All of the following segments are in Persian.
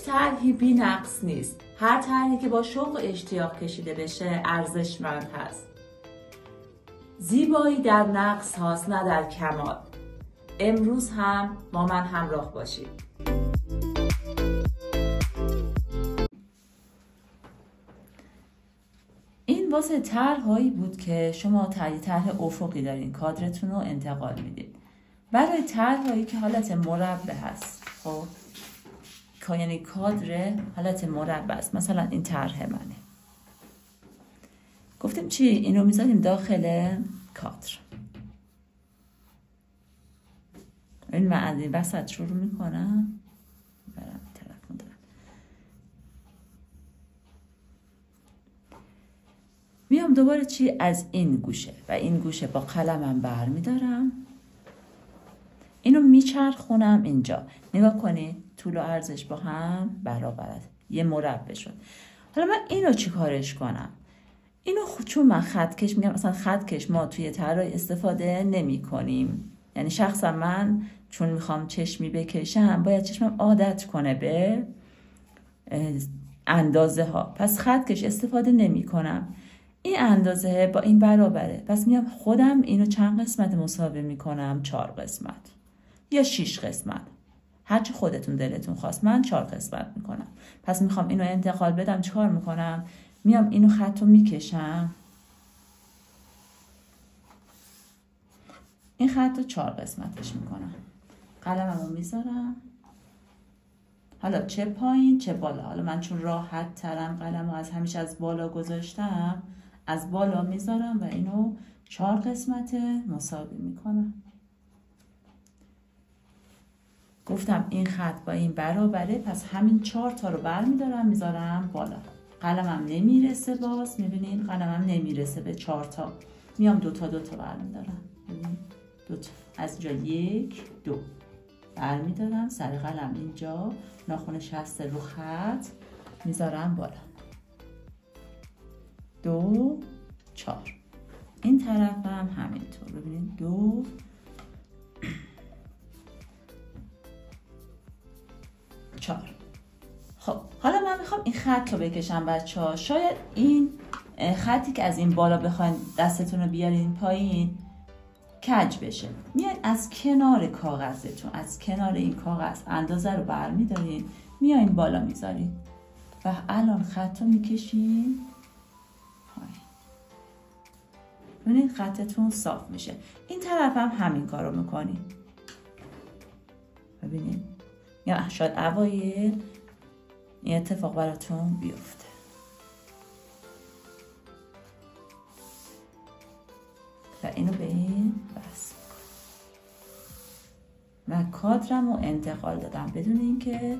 طرحی بی نقص نیست. هر طرحی که با شوق و اشتیاق کشیده بشه ارزشمند هست. زیبایی در نقص هاست نه در کمال. امروز هم با من همراه باشید. این واسه طرح‌هایی بود که شما طرح افقی دارین، کادرتون رو انتقال میدید. برای طرح‌هایی که حالت مربع هست، خب یعنی کادر حالت مربع است، مثلا این طرح منه، گفتیم چی؟ اینو میذاریم داخل کادر. این من از این وسط شروع میکنم، برم تلفن دارم، میام دوباره چی؟ از این گوشه و این گوشه با قلمم برمیدارم، اینو میچرخونم اینجا. نگاه کنید طول و عرضش با هم برابره، یه مربع شد. حالا من اینو چی کارش کنم؟ اینو چون من خطکش میگم، مثلا خطکش ما توی طراحی استفاده نمی کنیم، یعنی شخصا من چون میخوام چشمی بکشم باید چشمم عادت کنه به اندازه ها، پس خطکش استفاده نمی کنم. این اندازه با این برابره، پس میام خودم اینو چند قسمت مساوی میکنم؟ 4 قسمت یا 6 قسمت، هرچی خودتون دلتون خواست. من 4 قسمت میکنم. پس میخوام اینو انتقال بدم، چیکار میکنم؟ میام اینو خط رو میکشم، این خط رو 4 قسمتش میکنم، قلمم رو میذارم، حالا چه پایین چه بالا. حالا من چون راحت ترم قلم رو از همیشه از بالا گذاشتم، از بالا میذارم و اینو 4 قسمت مساوی میکنم. گفتم این خط با این برابره، پس همین 4 تا رو برمیدارم میذارم بالا. قلمم نمیرسه، باز میبینین قلمم نمیرسه به 4 تا، میام 2 تا برمیدارم، دو تا از اینجا 1 2 برمیدارم، سر قلم اینجا، ناخنش هست رو خط، میذارم بالا 2 4. این طرفم همینطور، ببینید 2 4. خب حالا من میخوام این خط رو بکشم بچه‌ها. شاید این خطی که از این بالا بخواین دستتون رو بیارین پایین کج بشه، میاین از کنار کاغذتون، از کنار این کاغذ اندازه رو برمیدارین، میاین بالا میذارین و الان خط رو میکشین پایین. ببینید خطتون صاف میشه. این طرف هم همین کار رو میکنین. ببینید یا شاید اوایل این اتفاق براتون بیفته. و اینو به این بس و کادرم رو انتقال دادم بدون اینکه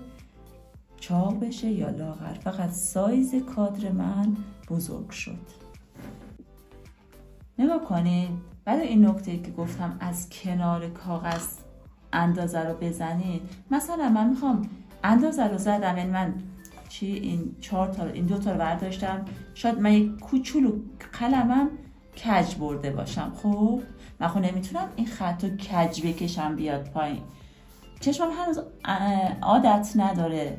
چاق بشه یا لاغر، فقط سایز کادر من بزرگ شد. نگاه کنید برای این نکته که گفتم از کنار کاغذ اندازه رو بزنید، مثلا من میخوام اندازه رو زدم، یعنی من این 4 تا این 2 تا رو برداشتم، شاید من یک کوچولو قلمم کج برده باشم، خب من خب نمیتونم این خط رو کج بکشم بیاد پایین، چشمم هنوز عادت نداره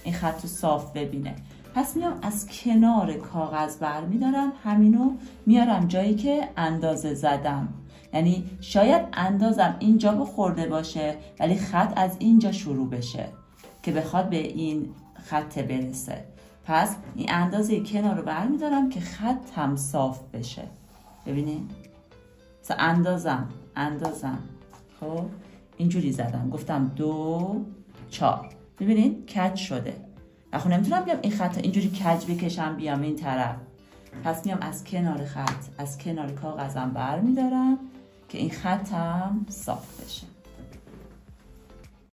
این خط رو صاف ببینه، پس میام از کنار کاغذ برمیدارم، همینو میارم جایی که اندازه زدم، یعنی شاید اندازم اینجا بخورده باشه ولی خط از اینجا شروع بشه که بخواد به این خط برسه، پس این اندازه کنار رو برمیدارم که خط هم صاف بشه. ببینید اندازم خب اینجوری زدم، گفتم 2 4، ببینید کج شده. خب نمیتونم بیام این خط اینجوری کج بکشم بیام این طرف، پس میام از کنار خط، از کنار کاغذم برمیدارم که این خطم صاف بشه.